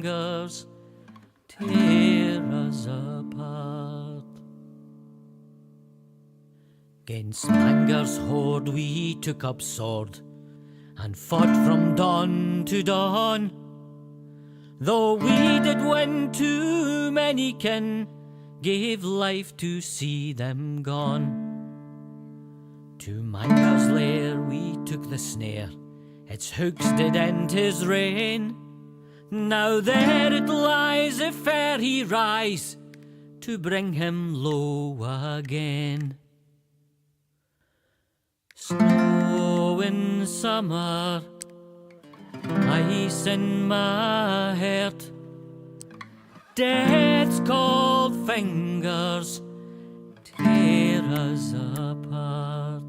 fingers tear us apart. 'Gainst Mangar's horde we took up sword and fought from dawn to dawn. Though we did win too many kin, gave life to see them gone. To Mangar's lair we took the snare, its hooks did end his reign. Now there it lies, if e'er he rise, to bring him low again. Snow in summer, ice in my heart, death's cold fingers tear us apart.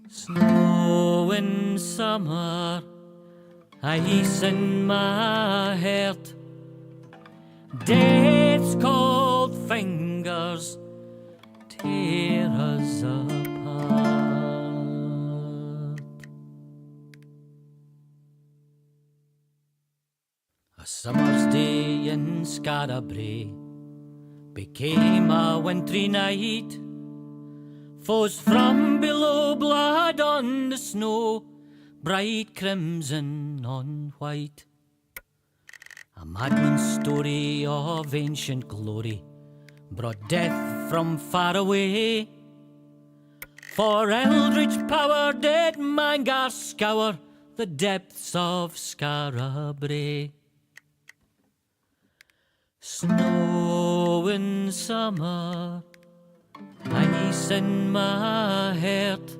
Snow in summer, ice in my heart, death's cold fingers tear us apart. A summer's day in Skara Brae became a wintry night. Foes from below, blood on the snow, bright crimson on white. A madman's story of ancient glory brought death from far away. For eldritch power did Mangar scour the depths of Skara Brae. Snow in summer, ice in my heart,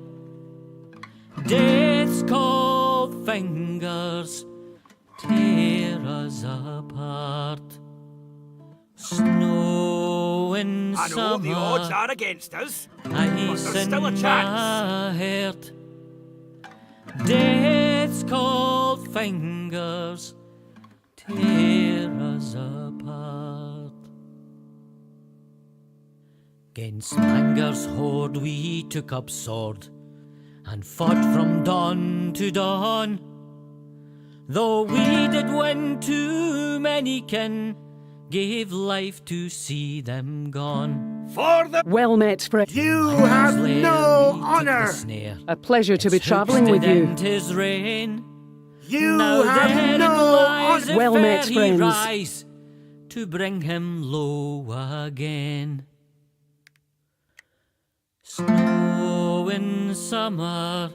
death's cold fingers tear us apart. Snow in I know summer, the odds are against us, but ice there's in still a chance. my heart, death's cold fingers tear us apart. 'Gainst Mangar's horde we took up sword and fought from dawn to dawn. Though we did win too many kin, gave life to see them gone. For the Well met, friend. you Mangar's have lair no we took the honour. snare, A pleasure to be its hooks travelling with did you. end his reign. You Now have there no it lies, honour. if Well met, e'er he friends. rise, to bring him low again. Snow in summer,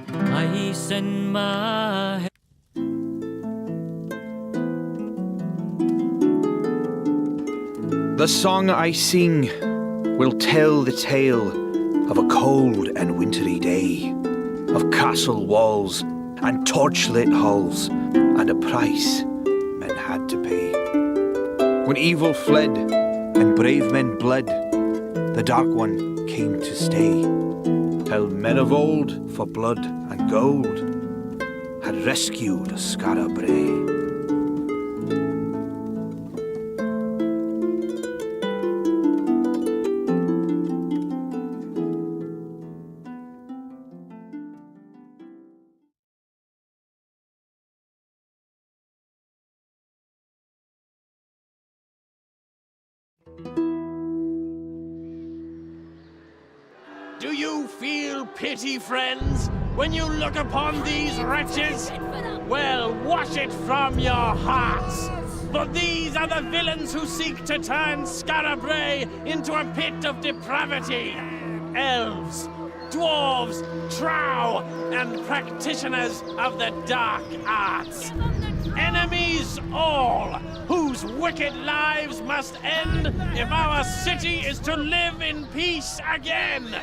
ice in my head. The song I sing will tell the tale of a cold and wintry day, of castle walls and torchlit halls, and a price men had to pay. When evil fled and brave men bled, the Dark One came to stay, till men of old, for blood and gold, had rescued Skara Brae. Do you feel pity, friends, when you look upon these wretches? Well, wash it from your hearts. For these are the villains who seek to turn Skara Brae into a pit of depravity. Elves, dwarves, trow, and practitioners of the dark arts. Enemies all, whose wicked lives must end if our city is to live in peace again.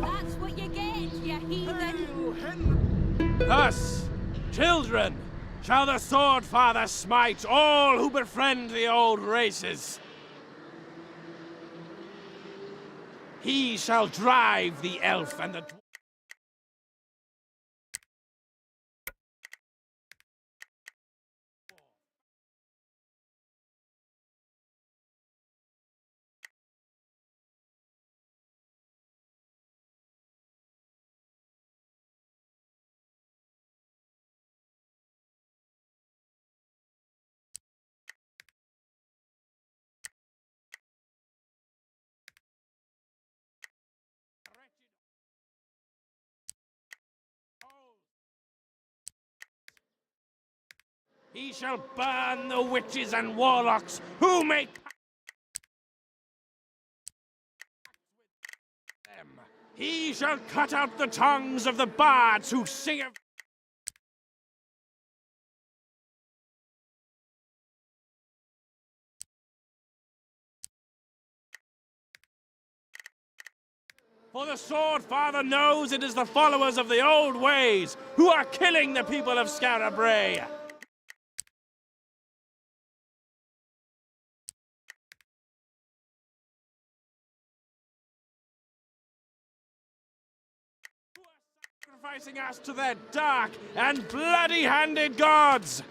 That's what you get, you heathen! Thus, children, shall the Sword Father smite all who befriend the old races. He shall drive the elf and the He shall burn the witches and warlocks who make them. He shall cut out the tongues of the bards who sing of For the Sword Father knows it is the followers of the old ways who are killing the people of Skara Brae. Who are sacrificing us to their dark and bloody-handed gods.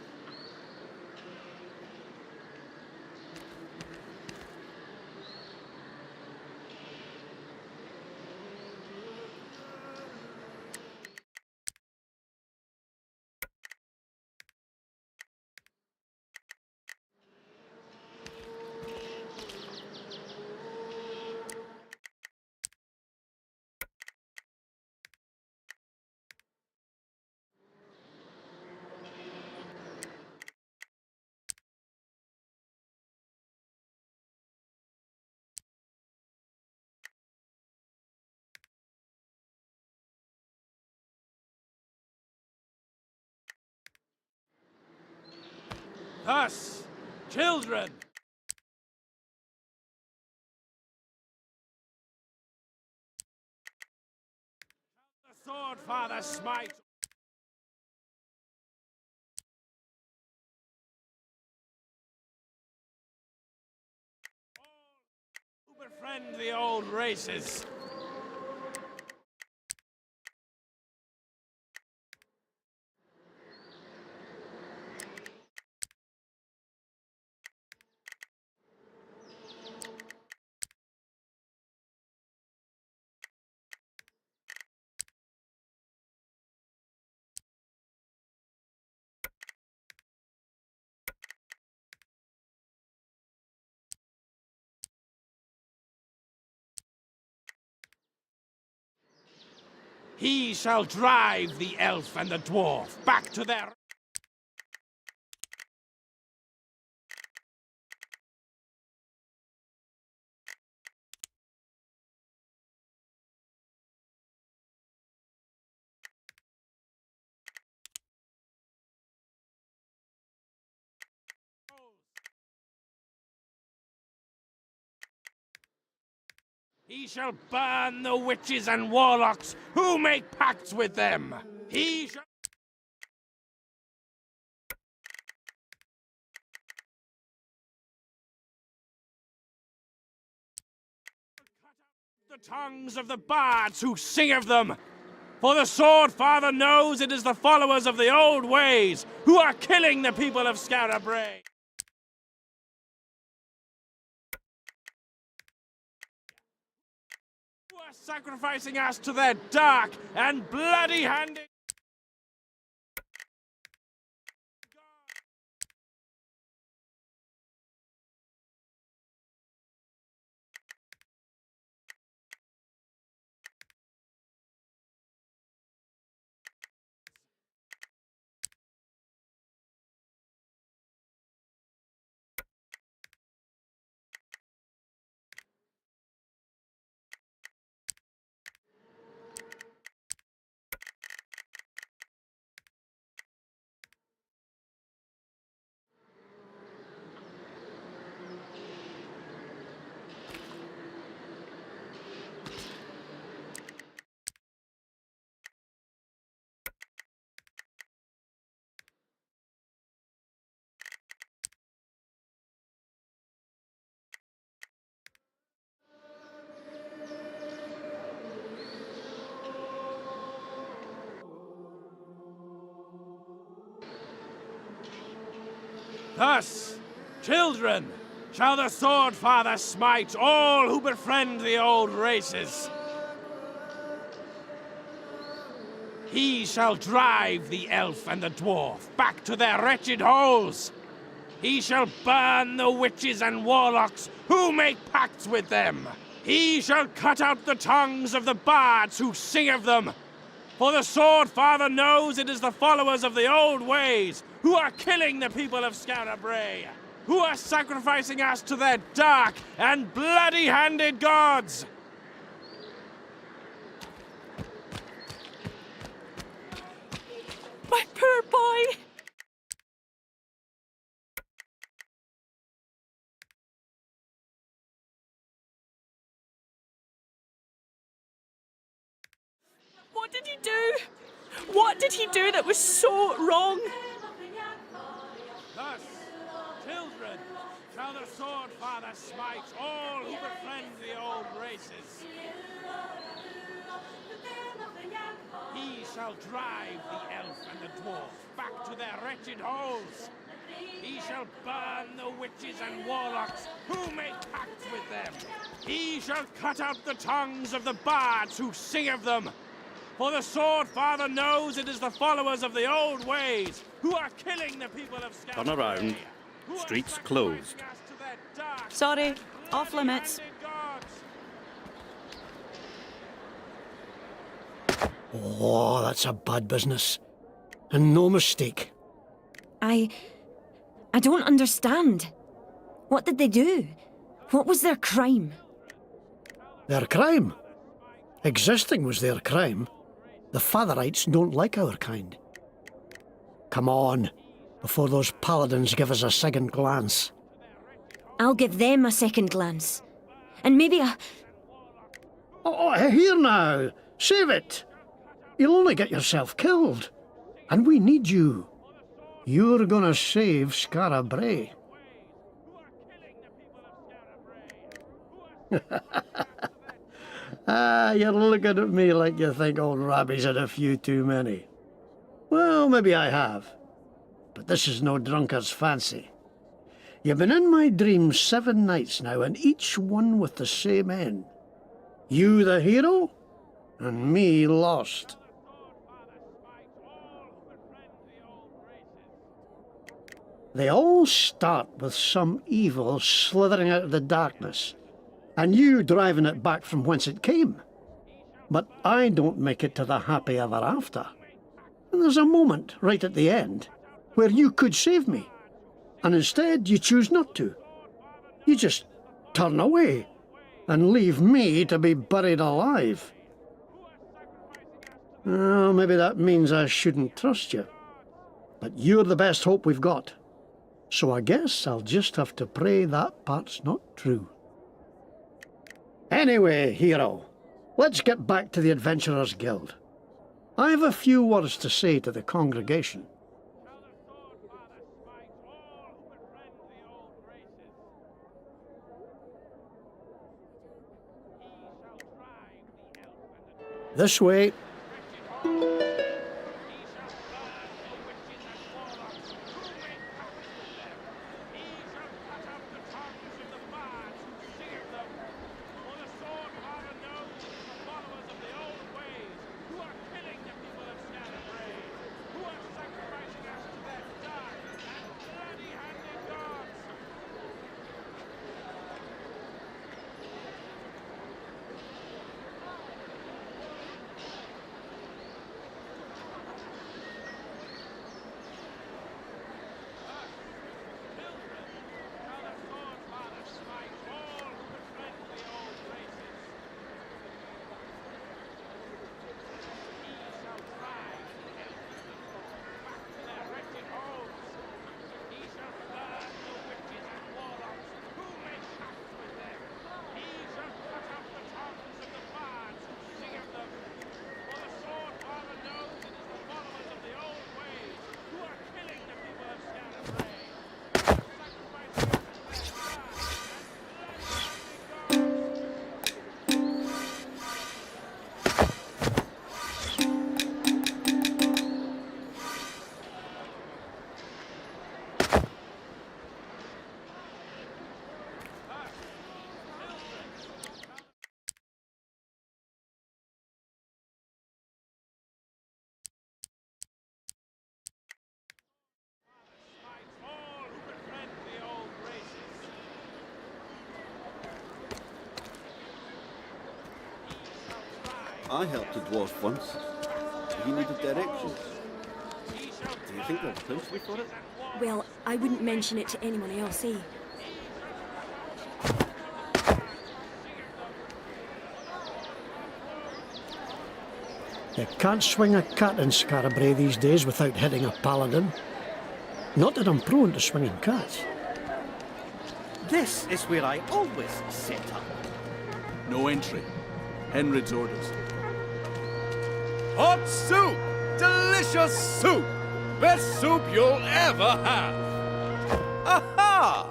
Thus, children, the Sword Father smite all who befriend the old races. He shall drive the elf and the dwarf back to their... He shall burn the witches and warlocks who make pacts with them. He shall... cut out the tongues of the bards who sing of them. For the Sword Father knows it is the followers of the old ways who are killing the people of Skara Brae. Who are sacrificing us to their dark and bloody-handed... Thus, children, shall the Sword Father smite all who befriend the old races. He shall drive the elf and the dwarf back to their wretched holes. He shall burn the witches and warlocks who make pacts with them. He shall cut out the tongues of the bards who sing of them. For the Sword Father knows it is the followers of the old ways who are killing the people of Skara Brae, who are sacrificing us to their dark and bloody-handed gods. My poor boy! What did he do? What did he do that was so wrong? Thus, children, shall the Sword Father smite all who befriend the old races. He shall drive the elf and the dwarf back to their wretched holes. He shall burn the witches and warlocks who make pacts with them. He shall cut out the tongues of the bards who sing of them. For the Sword Father knows it is the followers of the old ways who are killing the people of Skara. Turn around. Streets closed. Sorry, off limits. Oh, that's a bad business. And no mistake. I don't understand. What did they do? What was their crime? Their crime? Existing was their crime. The Fatherites don't like our kind. Come on, before those paladins give us a second glance. I'll give them a second glance. And maybe a... Oh, here now! Save it! You'll only get yourself killed. And we need you. You're gonna save Skara Brae. You're looking at me like you think old Robbie's had a few too many. Well, maybe I have. But this is no drunkard's fancy. You've been in my dreams 7 nights now, and each one with the same end. You the hero, and me lost. They all start with some evil slithering out of the darkness, and you driving it back from whence it came. But I don't make it to the happy ever after. And there's a moment right at the end where you could save me, and instead you choose not to. You just turn away and leave me to be buried alive. Well, maybe that means I shouldn't trust you. But you're the best hope we've got. So I guess I'll just have to pray that part's not true. Anyway, hero, let's get back to the Adventurers Guild. I have a few words to say to the congregation. This way. I helped a dwarf once. he needed directions. Do you think they'll pinch me for it? Well, I wouldn't mention it to anyone else, eh? You can't swing a cat in Scarabray these days without hitting a paladin. Not that I'm prone to swinging cats. This is where I always set up. No entry. Henrid's orders. Hot soup! Delicious soup! Best soup you'll ever have! Aha!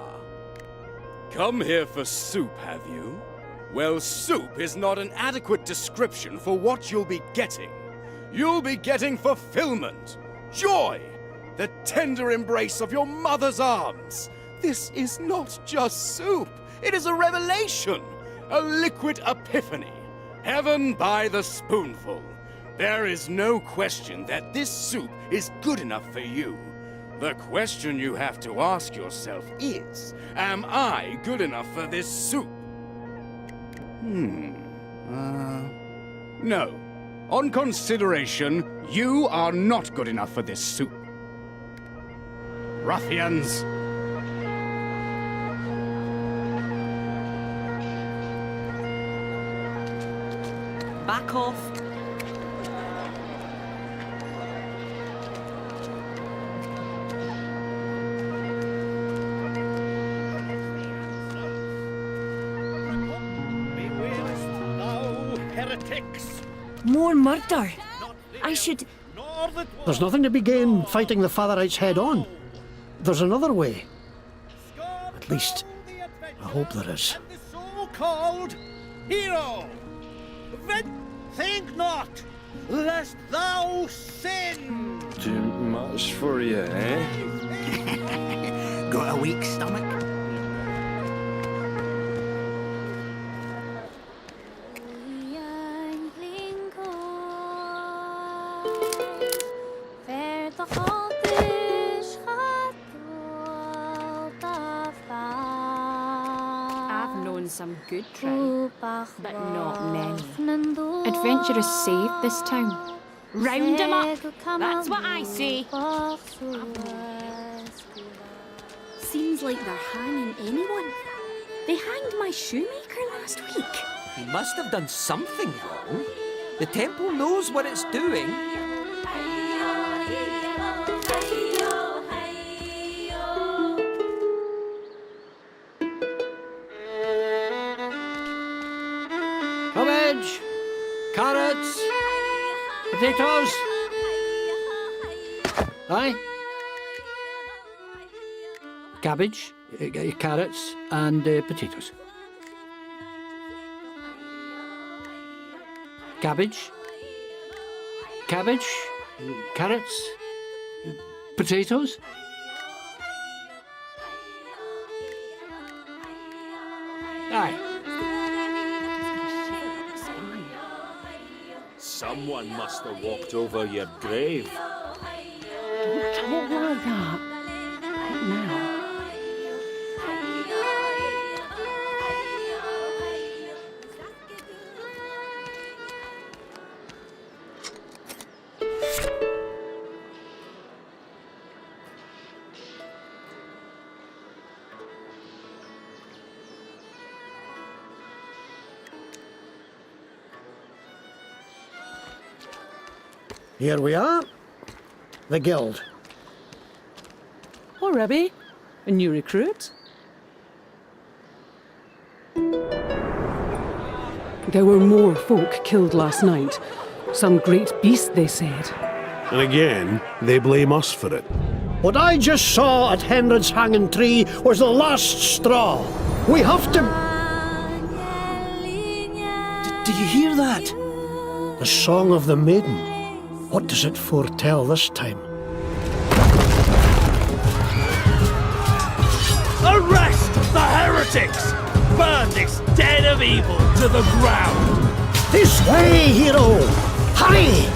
Come here for soup, have you? Well, soup is not an adequate description for what you'll be getting. You'll be getting fulfillment, joy, the tender embrace of your mother's arms. This is not just soup, it is a revelation, a liquid epiphany, heaven by the spoonful. There is no question that this soup is good enough for you. The question you have to ask yourself is, am I good enough for this soup? No. On consideration, you are not good enough for this soup. Ruffians! Back off. Beware thou, heretics! More murder! I should... Nor the There's nothing to be gained fighting the Fatherites head on. There's another way. At least, I hope there is. the so-called hero. Think not, lest thou sin. Too much for you, eh? Got a weak stomach? I've known some good trout, but not many. Adventure is safe this time. Round 'em up! That's what I say. Seems like they're hanging anyone. They hanged my shoemaker last week. He must have done something wrong. The temple knows what it's doing. Cabbage, carrots, potatoes. Aye. Cabbage, carrots, and potatoes. Cabbage, carrots, potatoes. Aye. Someone must have walked over your grave. Don't talk like that. Not now. Here we are. The guild. Oh, Rebby, a new recruit? There were more folk killed last night. Some great beast, they said. And again, they blame us for it. What I just saw at Henrod's hanging tree was the last straw. We have to... Do you hear that? The song of the maiden. What does it foretell this time? Arrest the heretics! Burn this den of evil to the ground! This way, hero! Hurry!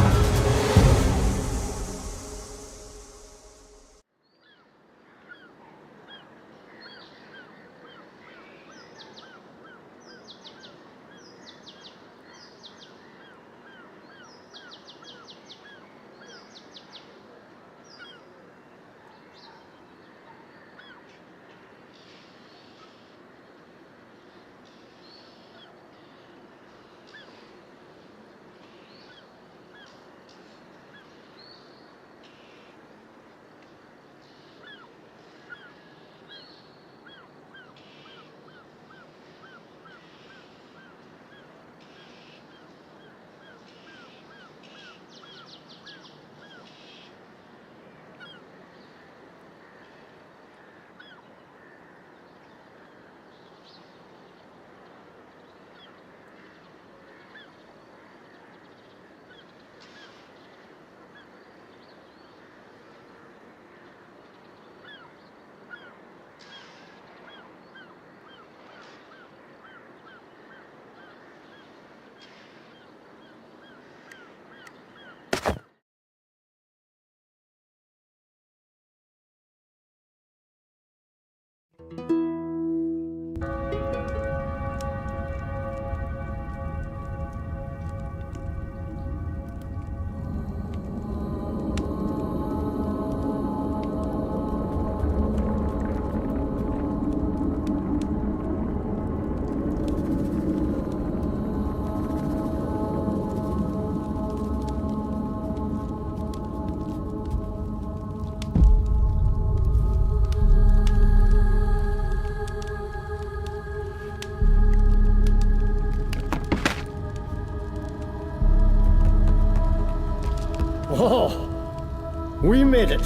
Oh, we made it.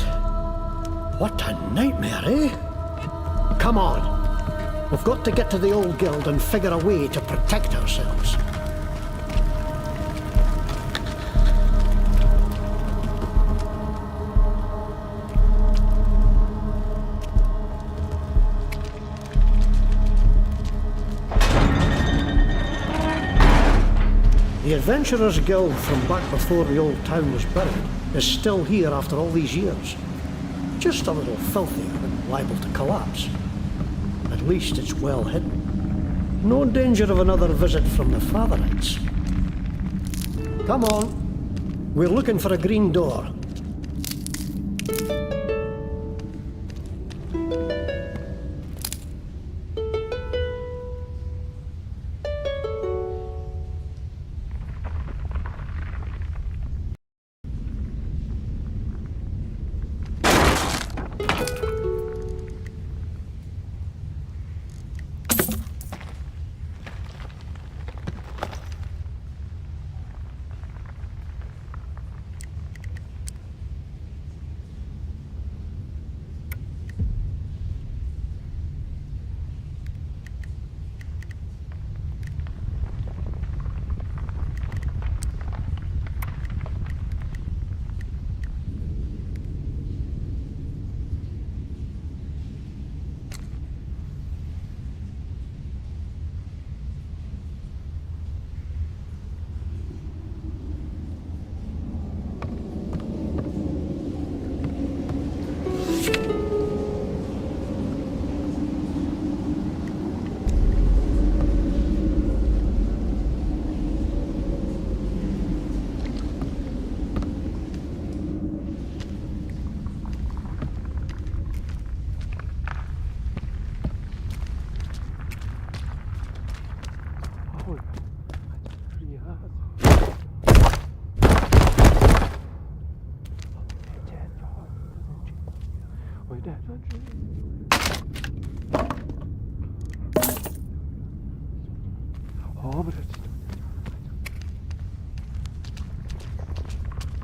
What a nightmare, eh? Come on. We've got to get to the old guild and figure a way to protect ourselves. The Adventurers Guild from back before the old town was buried is still here after all these years. Just a little filthier and liable to collapse. At least it's well hidden. No danger of another visit from the Fatherites. Come on. We're looking for a green door.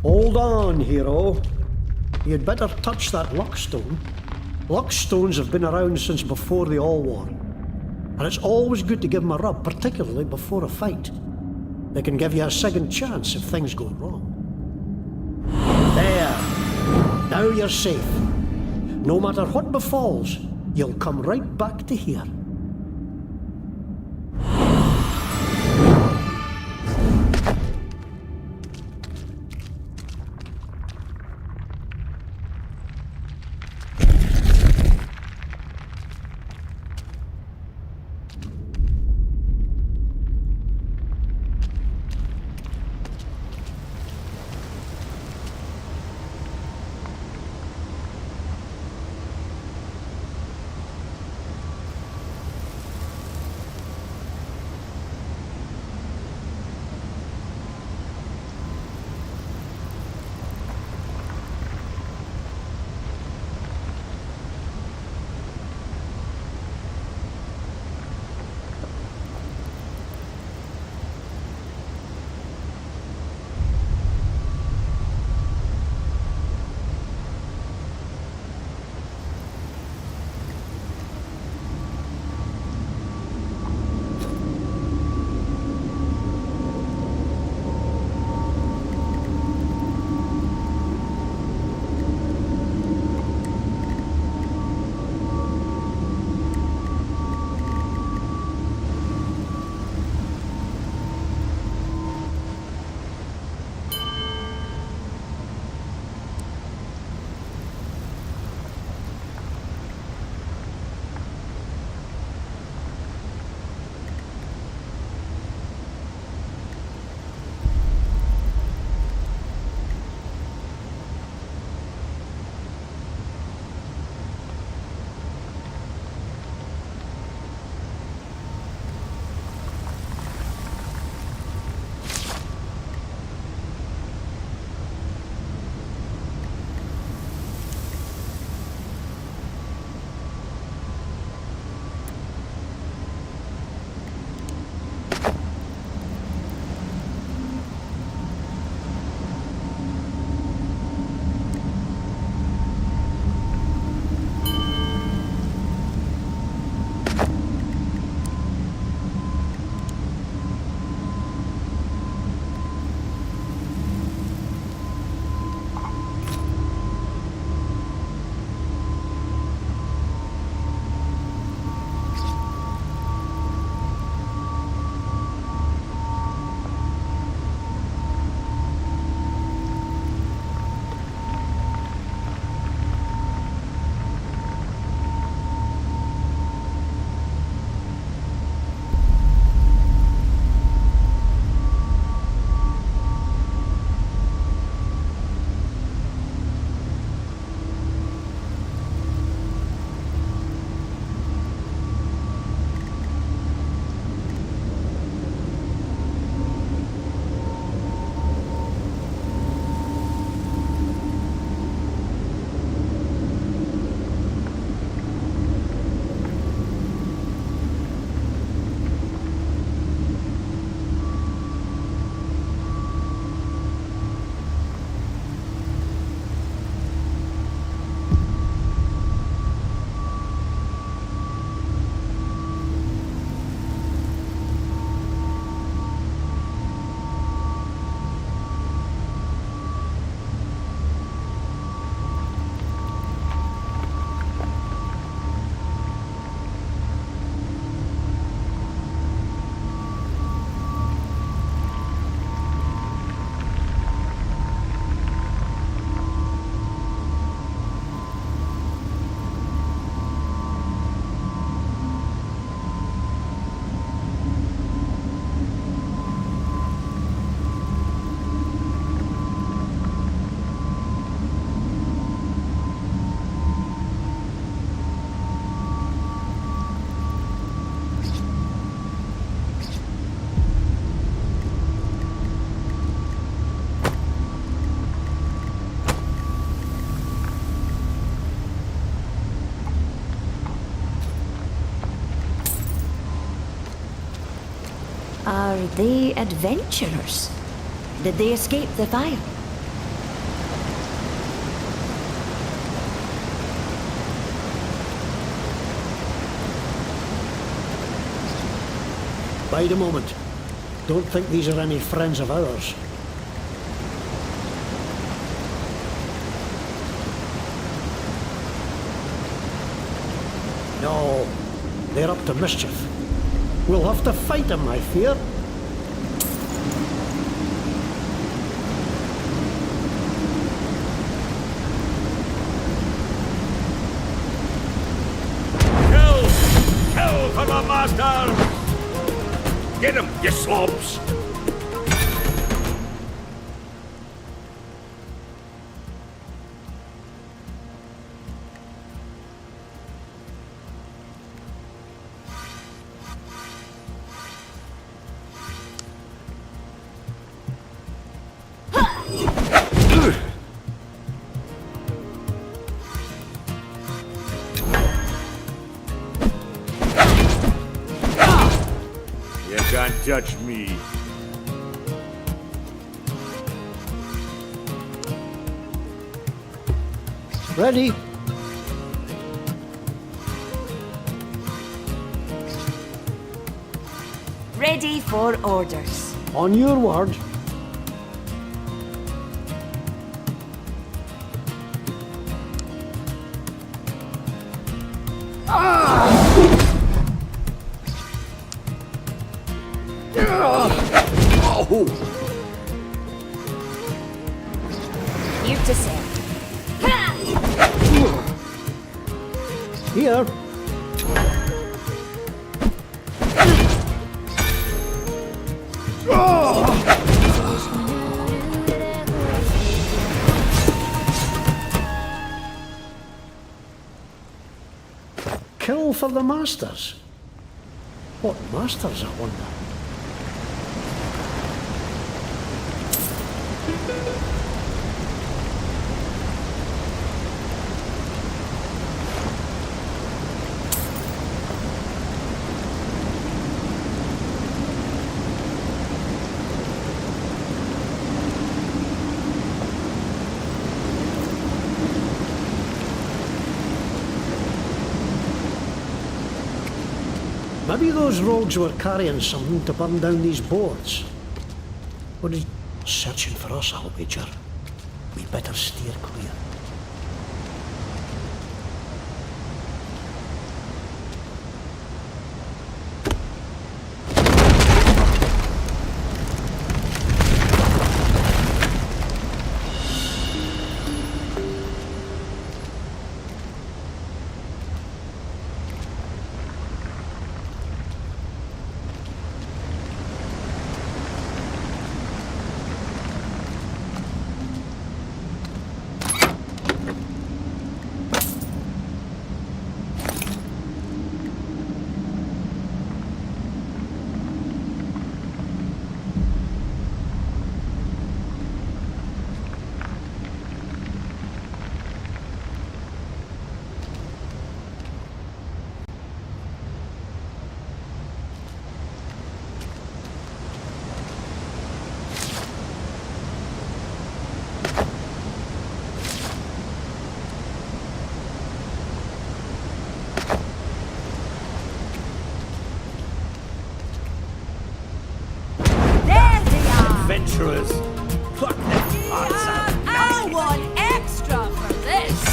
Hold on, hero. You'd better touch that luckstone. Luckstones have been around since before the All War. And it's always good to give them a rub, particularly before a fight. They can give you a second chance if things go wrong. There. Now you're safe. No matter what befalls, you'll come right back to here. Were they adventurers? Did they escape the fire? Bide a moment. Don't think these are any friends of ours. No, they're up to mischief. We'll have to fight them, I fear. Kill! Kill for the master! Get him, you slobs! You can't touch me. Ready? Ready for orders. On your word. You to serve. Here. Kill for the masters. What masters, I wonder? Maybe those rogues were carrying something to burn down these boards. What is searching for us, I'll wager. We'd better steer clear. Adventurers! Pluck their hearts out! I want extra for this!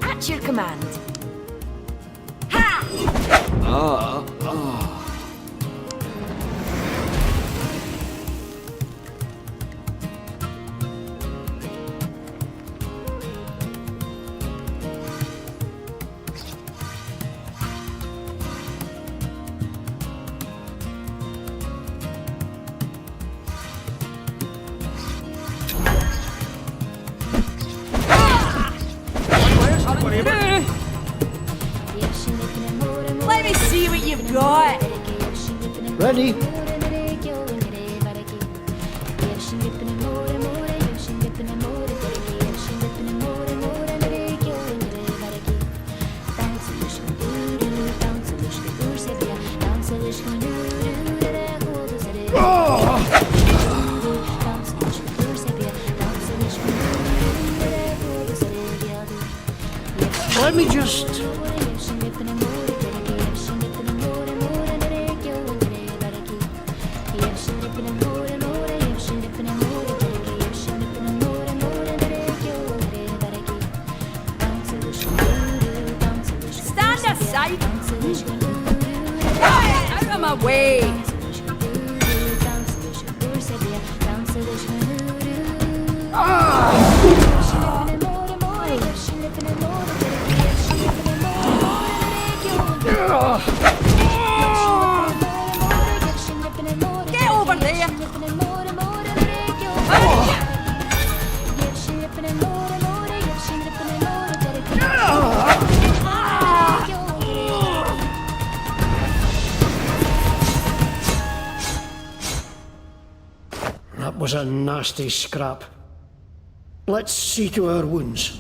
At your command. Let me see what you've got. Ready? Let me just... Stand aside. Out of my way. Get over there. That was a nasty scrap. Let's see to our wounds.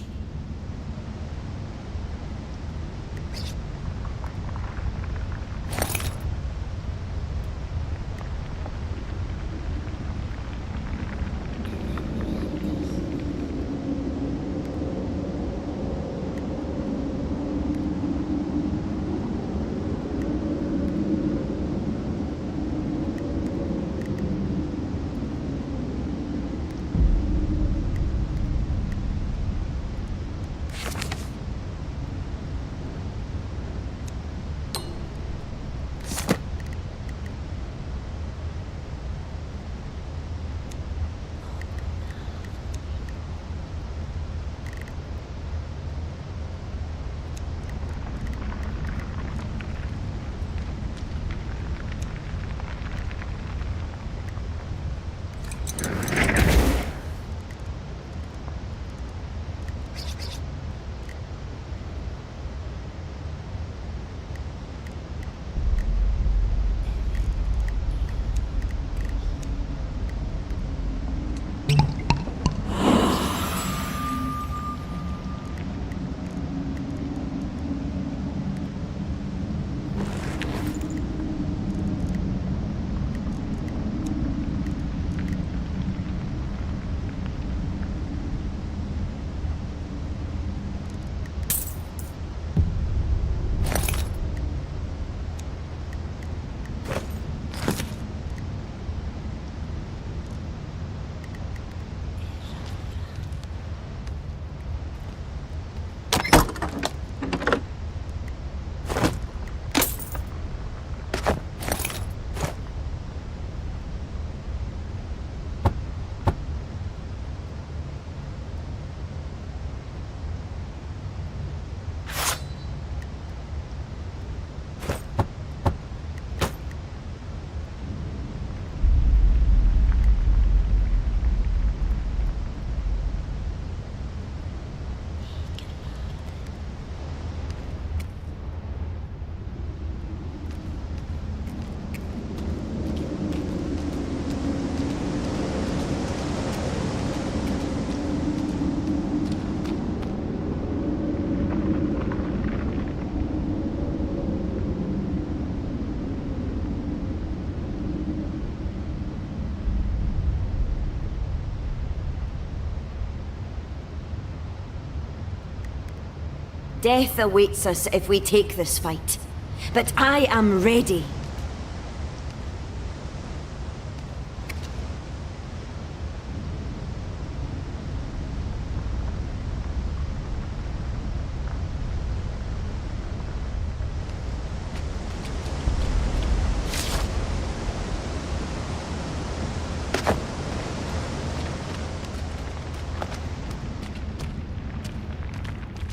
Death awaits us if we take this fight. But I am ready.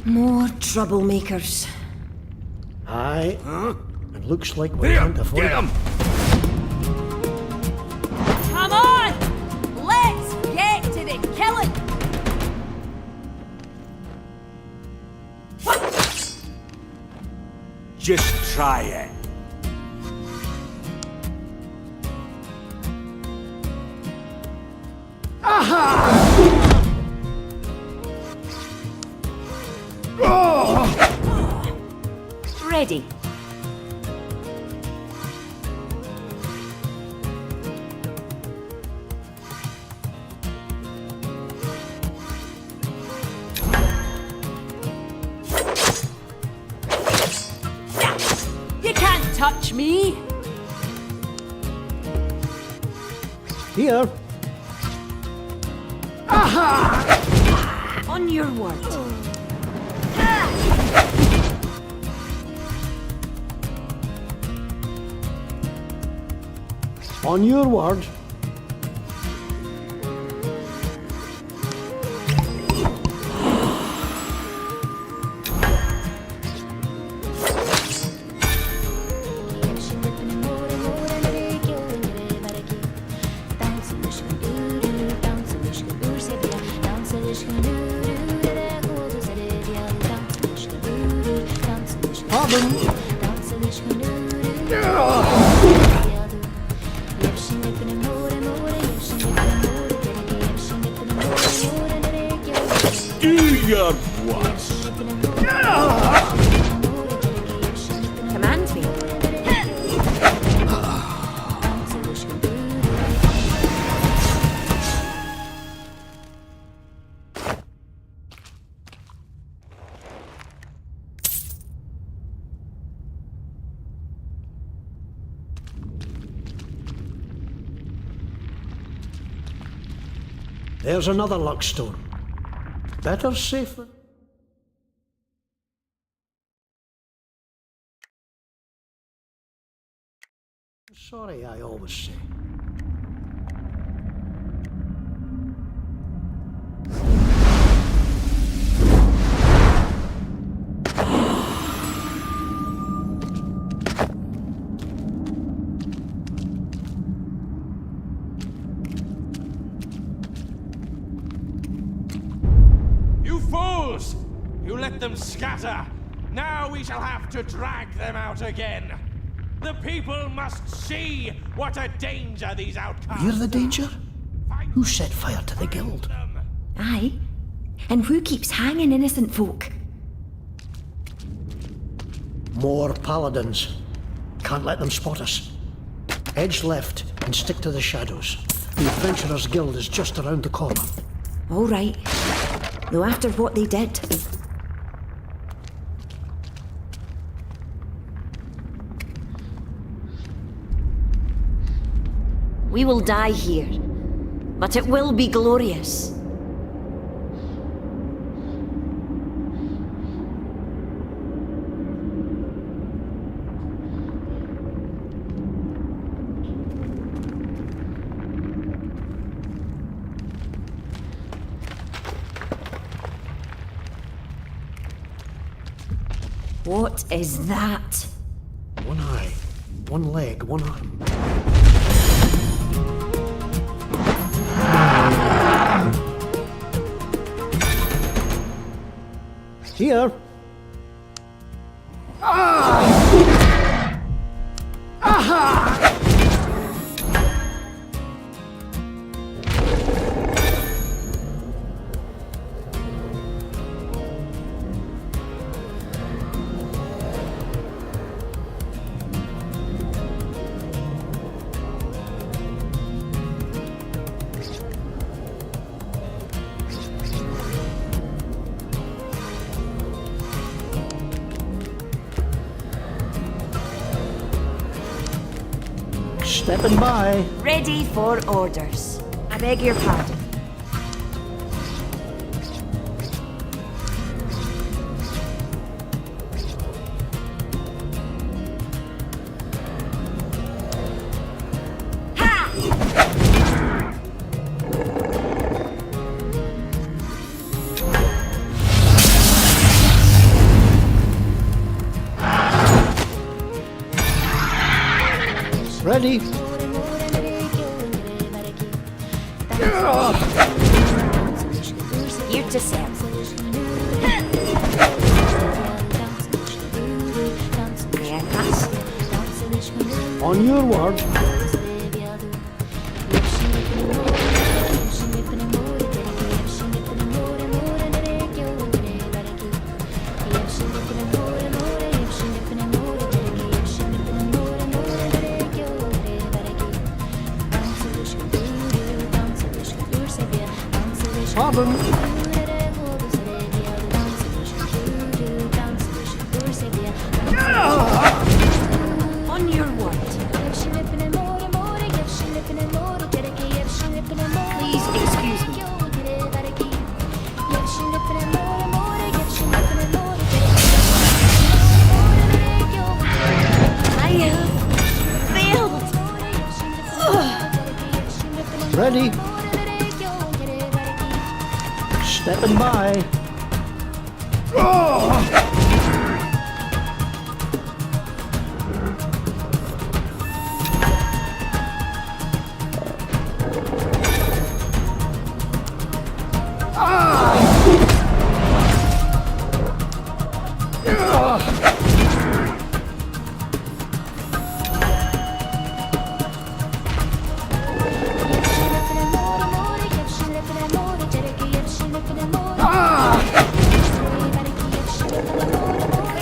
More troublemakers. Aye. It looks like we can't avoid them. Come on! Let's get to the killing! Just try it. Ready. You can't touch me. Here. On your word. On your word. Do your worst. Command me. There's another luckstone. Better safer. Sorry, I always say. You fools! You let them scatter. Now we shall have to drag them out again. The people must see what a danger these outcasts You're the danger? Who set fire to the guild? Aye. And who keeps hanging innocent folk? More paladins. Can't let them spot us. Edge left and stick to the shadows. The Adventurers Guild is just around the corner. All right. Though after what they did. We will die here, but it will be glorious. What is that? One eye, one leg, one arm. Here. Stepping by. Ready for orders. I beg your pardon. Ready? Here to serve. On your word. Pardon. On your word. Please excuse me. I have failed. Ready? Stepping by.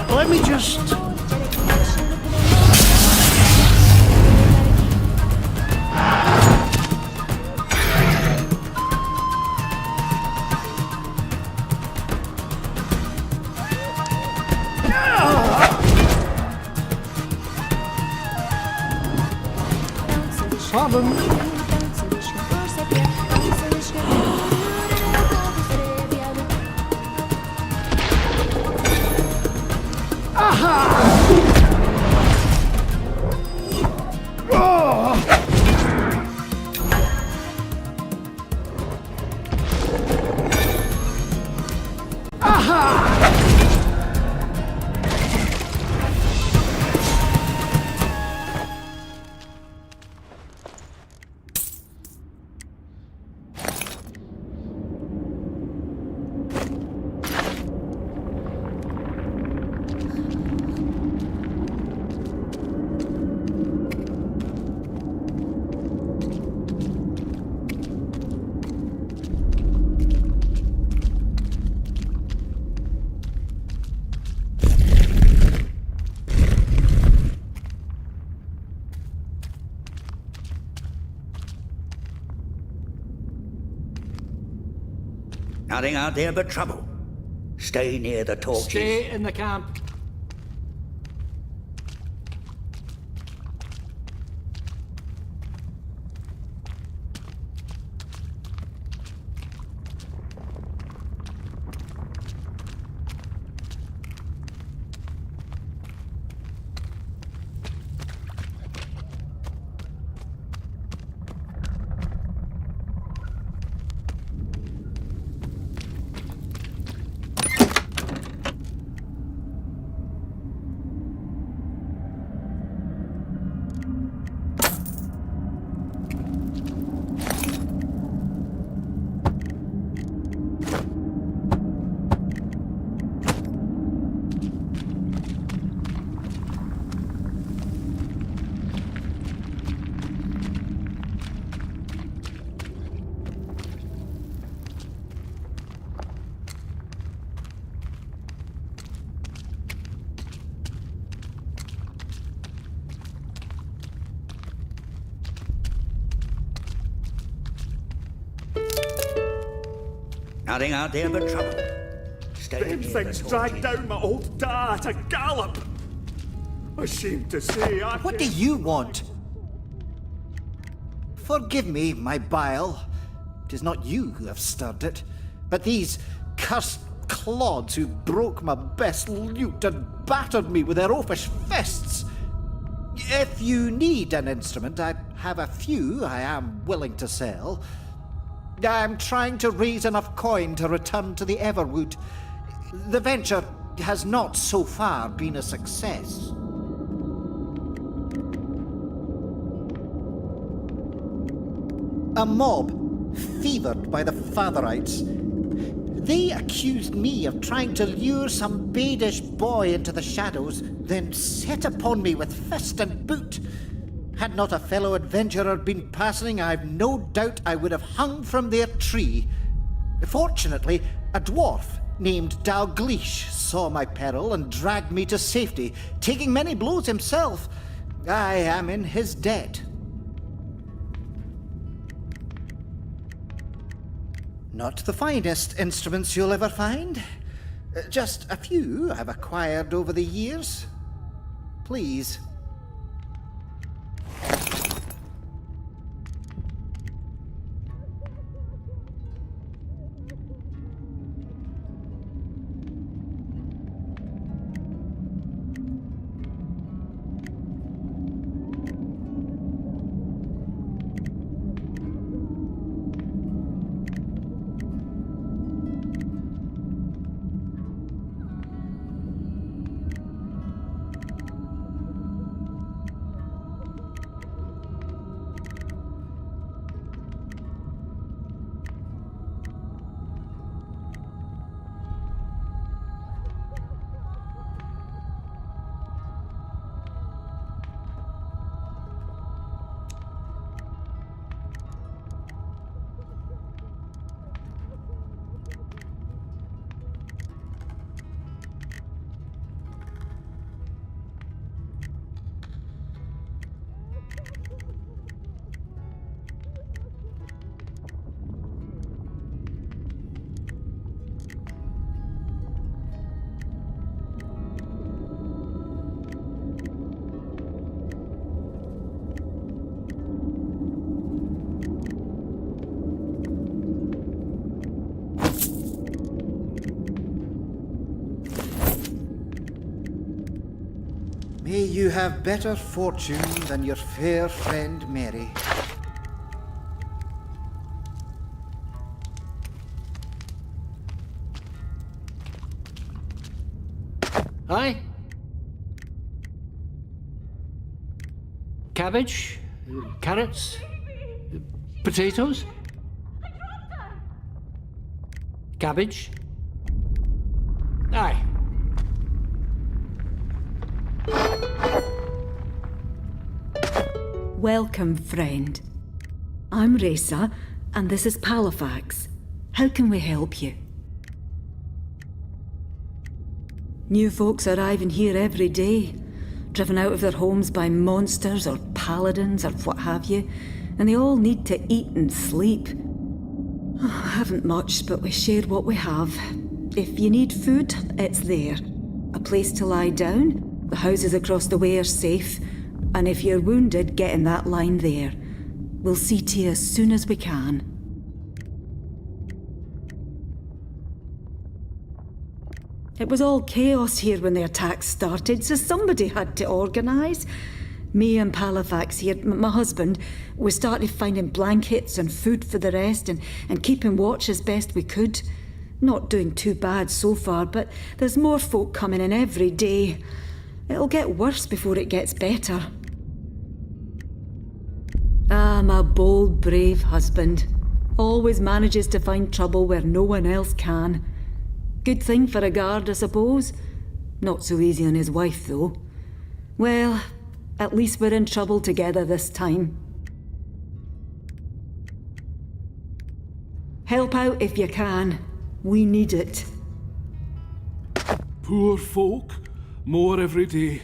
Let me just... Pardon. Nothing out there but trouble. Stay near the torches. Stay in the camp. Nothing out there but trouble. Stay Them near the things torches. dragged down my old dad at a gallop. Ashamed to say, I What do you want? Forgive me, my bile. 'Tis not you who have stirred it, but these cursed clods who broke my best lute and battered me with their oafish fists. If you need an instrument, I have a few I am willing to sell. I am trying to raise enough coin to return to the Everwood. The venture has not so far been a success. A mob, fevered by the Fatherites, they accused me of trying to lure some badish boy into the shadows, then set upon me with fist and boot. Had not a fellow adventurer been passing, I've no doubt I would have hung from their tree. Fortunately, a dwarf named Dalgleish saw my peril and dragged me to safety, taking many blows himself. I am in his debt. Not the finest instruments you'll ever find. Just a few I've acquired over the years. Please. May you have better fortune than your fair friend Mary. Aye? Cabbage? Carrots? Potatoes? Cabbage? Aye. Welcome, friend. I'm Resa, and this is Palafax. How can we help you? New folks arriving here every day, driven out of their homes by monsters or paladins or what have you, and they all need to eat and sleep. Oh, I haven't much, but we share what we have. If you need food, it's there. A place to lie down, the houses across the way are safe, and if you're wounded, get in that line there. We'll see to you as soon as we can. It was all chaos here when the attack started, so somebody had to organise. Me and Palafax here, my husband, we started finding blankets and food for the rest and keeping watch as best we could. Not doing too bad so far, but there's more folk coming in every day. It'll get worse before it gets better. Ah, my bold, brave husband. Always manages to find trouble where no one else can. Good thing for a guard, I suppose. Not so easy on his wife, though. Well, at least we're in trouble together this time. Help out if you can. We need it. Poor folk. More every day.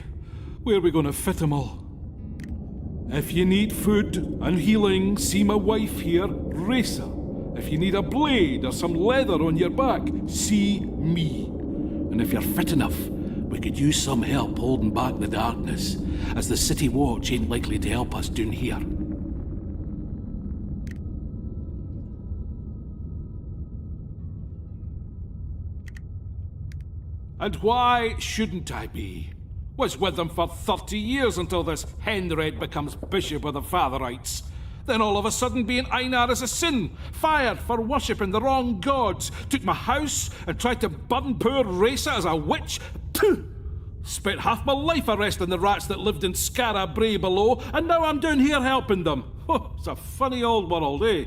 Where are we going to fit them all? If you need food and healing, see my wife here, Resa. If you need a blade or some leather on your back, see me. And if you're fit enough, we could use some help holding back the darkness, as the City Watch ain't likely to help us down here. And why shouldn't I be? Was with them for 30 years until this Henred becomes Bishop of the Fatherites. Then all of a sudden being Einar is a sin, fired for worshipping the wrong gods, took my house and tried to burn poor Resa as a witch. Pooh! Spent half my life arresting the rats that lived in Skara Brae below, and now I'm down here helping them. Oh, it's a funny old world, eh?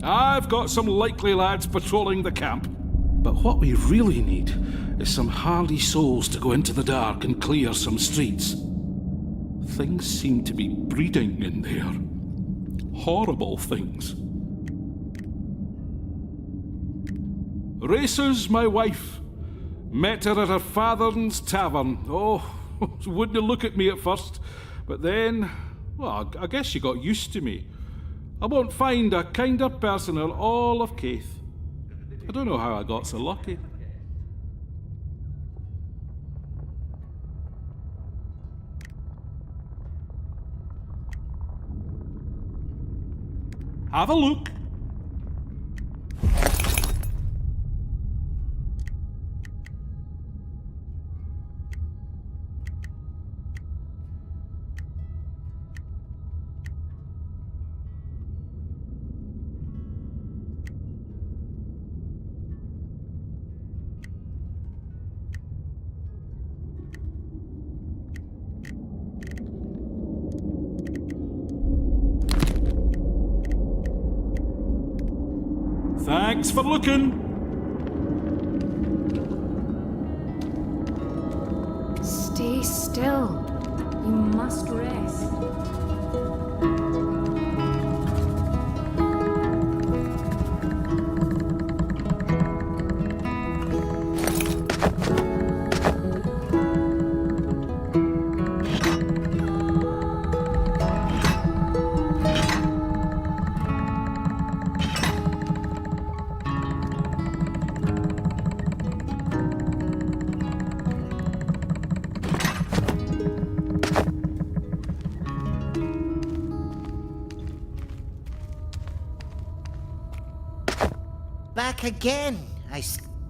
I've got some likely lads patrolling the camp, But what we really need is some hardy souls to go into the dark and clear some streets. Things seem to be breeding in there. Horrible things. Racer's my wife. Met her at her father's tavern. Oh, she wouldn't look at me at first, but then, well, I guess she got used to me. I won't find a kinder person in all of Keith. I don't know how I got so lucky. Have a look. Thanks for looking. Stay still. You must rest. Back again.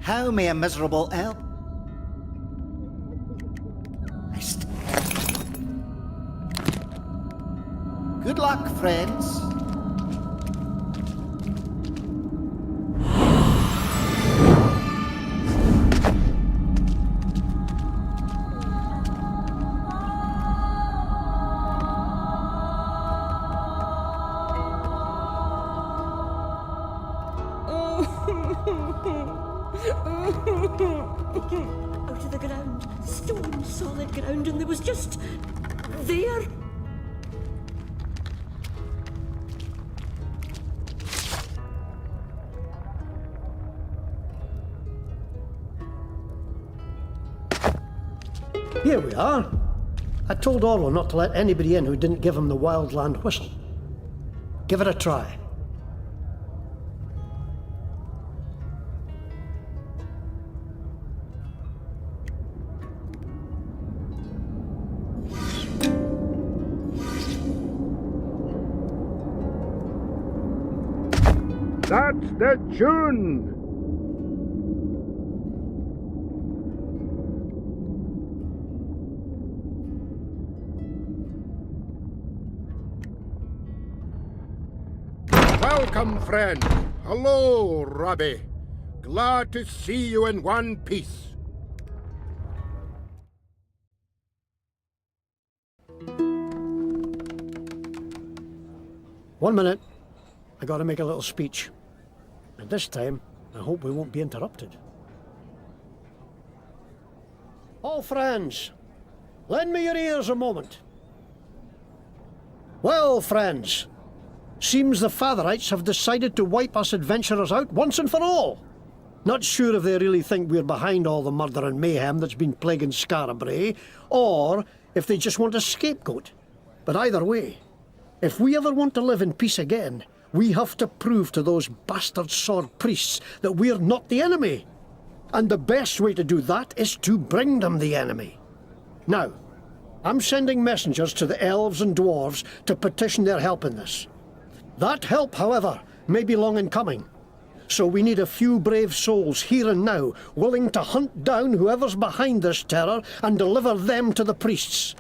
How may a miserable elf? Good luck, friends. Out of the ground, stone solid ground, and there was just there. Here we are. I told Orlo not to let anybody in who didn't give him the Wildland whistle. Give it a try. That's the tune! Welcome, friend. Hello, Robbie. Glad to see you in one piece. One minute. I gotta make a little speech. And this time, I hope we won't be interrupted. All friends, lend me your ears a moment. Well, friends, seems the Fatherites have decided to wipe us adventurers out once and for all. Not sure if they really think we're behind all the murder and mayhem that's been plaguing Scarabray, or if they just want a scapegoat. But either way, if we ever want to live in peace again, we have to prove to those bastard sword priests that we're not the enemy. And the best way to do that is to bring them the enemy. Now, I'm sending messengers to the elves and dwarves to petition their help in this. That help, however, may be long in coming. So we need a few brave souls here and now, willing to hunt down whoever's behind this terror and deliver them to the priests.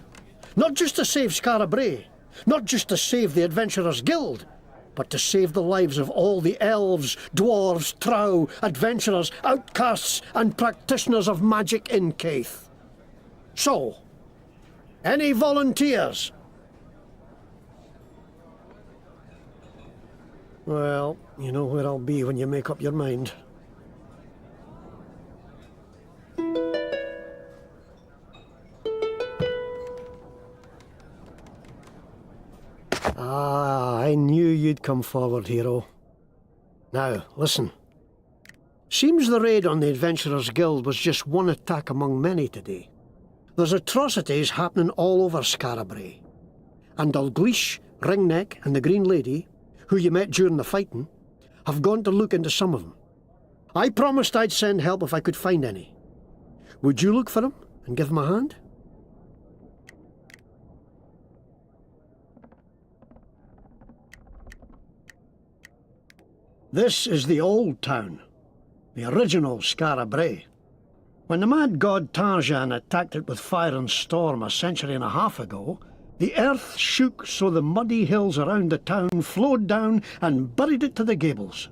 Not just to save Scarabray, not just to save the Adventurers Guild, but to save the lives of all the elves, dwarves, trow, adventurers, outcasts, and practitioners of magic in Keith. So, any volunteers? Well, you know where I'll be when you make up your mind. come forward, hero. Now, listen. Seems the raid on the Adventurers Guild was just one attack among many today. There's atrocities happening all over Scarabray. And Dalgleish, Ringneck, and the Green Lady, who you met during the fighting, have gone to look into some of them. I promised I'd send help if I could find any. Would you look for them and give them a hand? This is the old town, the original Scarabray. When the mad god Tarjan attacked it with fire and storm a century and a half ago, the earth shook so the muddy hills around the town flowed down and buried it to the gables.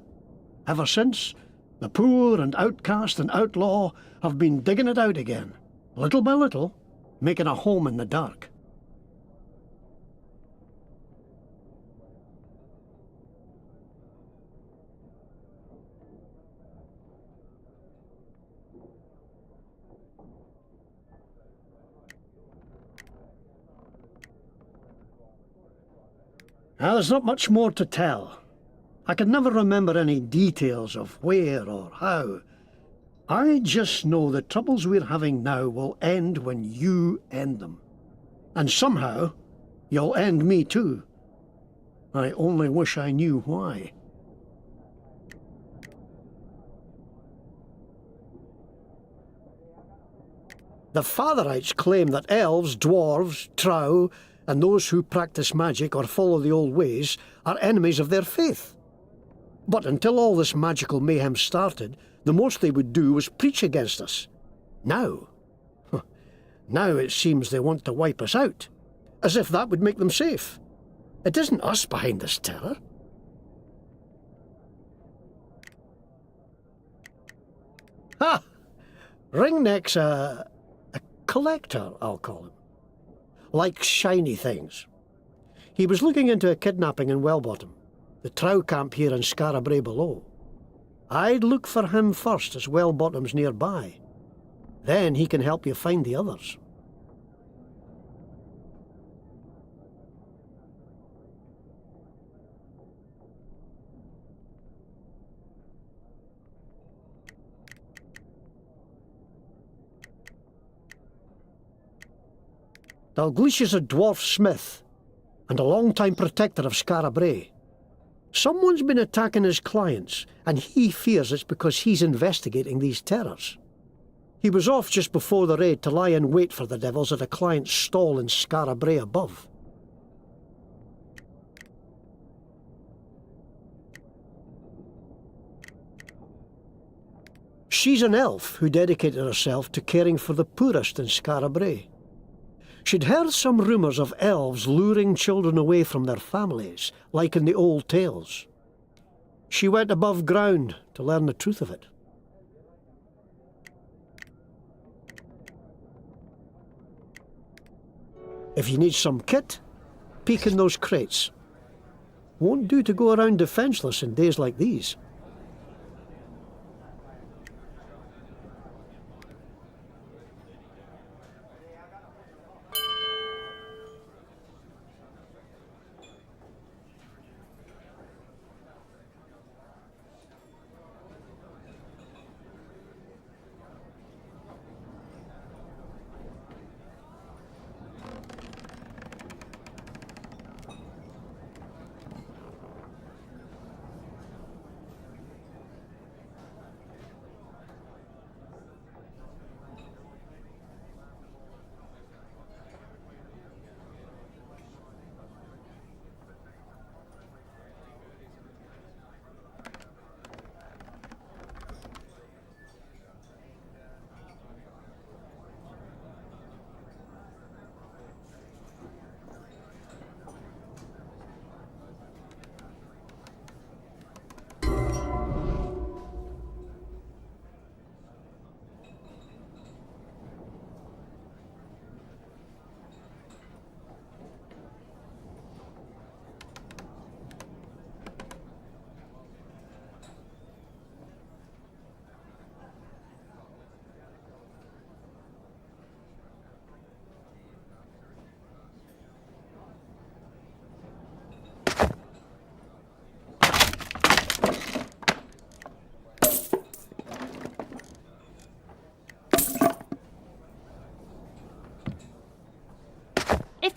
Ever since, the poor and outcast and outlaw have been digging it out again, little by little, making a home in the dark. Now, there's not much more to tell. I can never remember any details of where or how. I just know the troubles we're having now will end when you end them. And somehow, you'll end me too. I only wish I knew why. The Fatherites claim that elves, dwarves, drow, and those who practice magic or follow the old ways are enemies of their faith. But until all this magical mayhem started, the most they would do was preach against us. Now it seems they want to wipe us out, as if that would make them safe. It isn't us behind this terror. Ha! Ringneck's a collector, I'll call him. Likes shiny things. He was looking into a kidnapping in Wellbottom, the trow camp here in Scarabray below. I'd look for him first as Wellbottom's nearby. Then he can help you find the others. Dalgleish is a dwarf smith and a long-time protector of Scarabray. Someone's been attacking his clients, and he fears it's because he's investigating these terrors. He was off just before the raid to lie in wait for the devils at a client's stall in Scarabray above. She's an elf who dedicated herself to caring for the poorest in Scarabray. She'd heard some rumours of elves luring children away from their families, like in the old tales. She went above ground to learn the truth of it. If you need some kit, peek in those crates. Won't do to go around defenceless in days like these.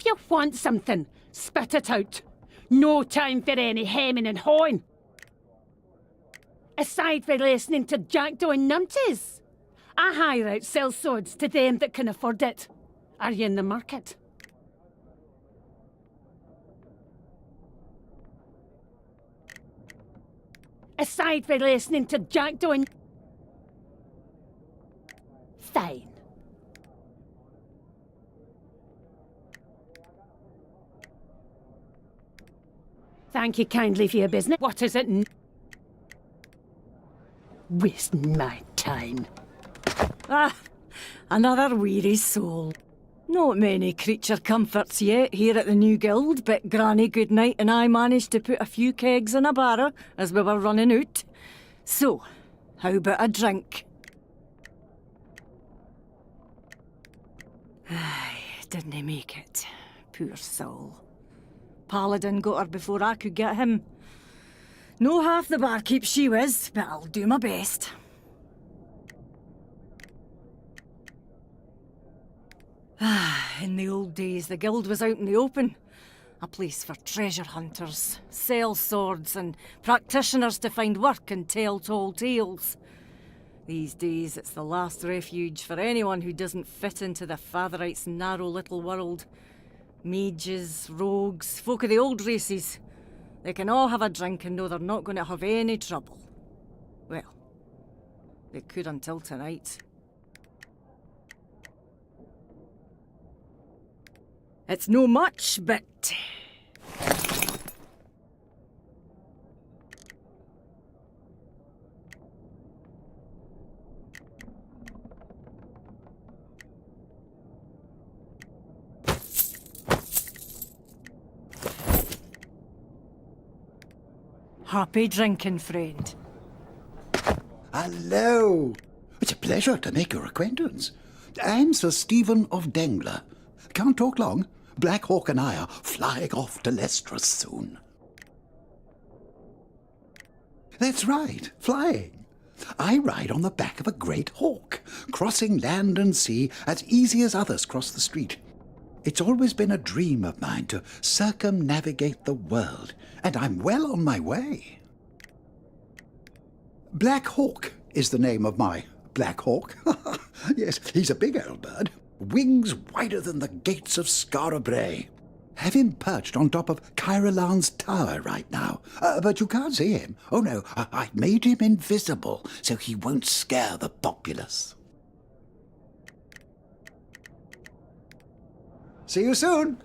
you want something, spit it out. No time for any hemming and hawing. Aside from listening to Jackdaw and numpties, I hire out sell swords to them that can afford it. Are you in the market? Aside from listening to Jackdaw and... Fine. Thank you kindly for your business. What is it? Wasting my time. Ah, another weary soul. Not many creature comforts yet here at the new guild, but Granny Goodnight and I managed to put a few kegs in a barrow as we were running out. So, how about a drink? Aye, didn't he make it? Poor soul. Paladin got her before I could get him. No half the barkeep she was, but I'll do my best. In the old days, the guild was out in the open. A place for treasure hunters, sell swords, and practitioners to find work and tell tall tales. These days, it's the last refuge for anyone who doesn't fit into the Fatherites' narrow little world. Mages, rogues, folk of the old races. They can all have a drink and know they're not going to have any trouble. Well, they could until tonight. It's no much, but... Happy drinking, friend. Hello. It's a pleasure to make your acquaintance. I'm Sir Stephen of Dengler. Can't talk long. Black Hawk and I are flying off to Lestras soon. That's right, flying. I ride on the back of a great hawk, crossing land and sea as easy as others cross the street. It's always been a dream of mine to circumnavigate the world, and I'm well on my way. Black Hawk is the name of my Black Hawk. Yes, he's a big old bird. Wings wider than the gates of Skara Brae. Have him perched on top of Kyralan's tower right now. But you can't see him. Oh no, I've made him invisible so he won't scare the populace. See you soon.